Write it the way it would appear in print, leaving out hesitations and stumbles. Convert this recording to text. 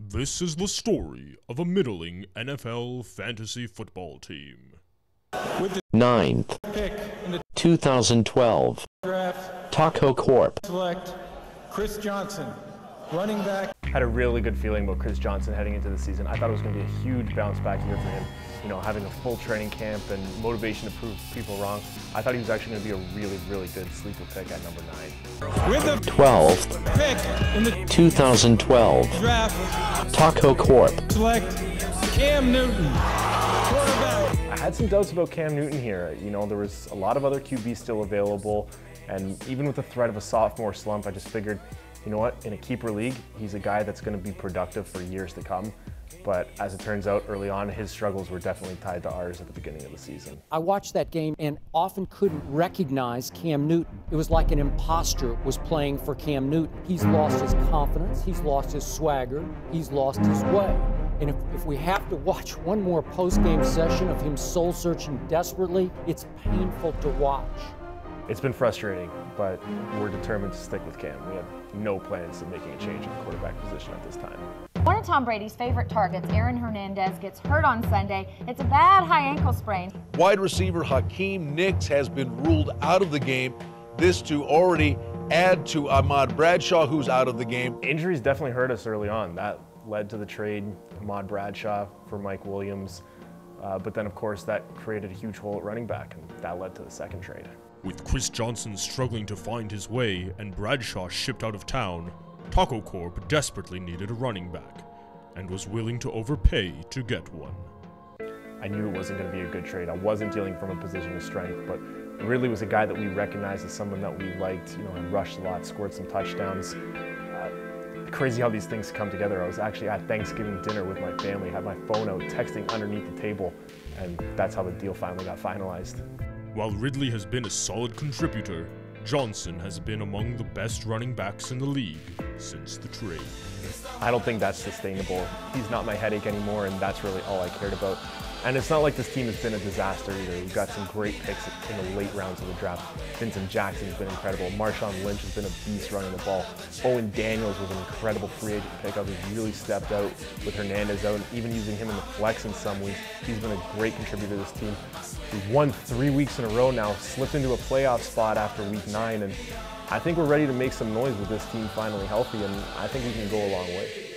This is the story of a middling NFL fantasy football team. With the 9th, pick in the 2012, draft, Taco Corp. select Chris Johnson, running back. Had a really good feeling about Chris Johnson heading into the season. I thought it was going to be a huge bounce back year for him. You know, having a full training camp and motivation to prove people wrong. I thought he was actually going to be a really, really good sleeper pick at number 9. With the 12th, pick in the 2012, draft, Taco Corp. select Cam Newton, quarterback. I had some doubts about Cam Newton here. You know, there was a lot of other QBs still available, and even with the threat of a sophomore slump, I just figured, you know what, in a keeper league, he's a guy that's going to be productive for years to come. But as it turns out, early on, his struggles were definitely tied to ours at the beginning of the season. I watched that game and often couldn't recognize Cam Newton. It was like an imposter was playing for Cam Newton. He's lost his confidence, he's lost his swagger, he's lost his way. And if we have to watch one more post-game session of him soul-searching desperately, it's painful to watch. It's been frustrating, but we're determined to stick with Cam. We have no plans of making a change in the quarterback position at this time. One of Tom Brady's favorite targets, Aaron Hernandez, gets hurt on Sunday. It's a bad high ankle sprain. Wide receiver Hakeem Nicks has been ruled out of the game. This to already add to Ahmad Bradshaw, who's out of the game. Injuries definitely hurt us early on. That led to the trade, Ahmad Bradshaw for Mike Williams. But then, of course, that created a huge hole at running back, and that led to the second trade. With Chris Johnson struggling to find his way and Bradshaw shipped out of town, Taco Corp desperately needed a running back and was willing to overpay to get one. I knew it wasn't going to be a good trade. I wasn't dealing from a position of strength, but it really was a guy that we recognized as someone that we liked. You know, he rushed a lot, scored some touchdowns. Crazy how these things come together. I was actually at Thanksgiving dinner with my family, had my phone out, texting underneath the table, and that's how the deal finally got finalized. While Ridley has been a solid contributor, Johnson has been among the best running backs in the league since the trade. I don't think that's sustainable. He's not my headache anymore, and that's really all I cared about. And it's not like this team has been a disaster either. We've got some great picks in the late rounds of the draft. Vincent Jackson's been incredible. Marshawn Lynch has been a beast running the ball. Owen Daniels was an incredible free agent pickup. He's really stepped out with Hernandez out, and even using him in the flex in some weeks. He's been a great contributor to this team. We've won 3 weeks in a row now, slipped into a playoff spot after week 9, and I think we're ready to make some noise with this team finally healthy, and I think we can go a long way.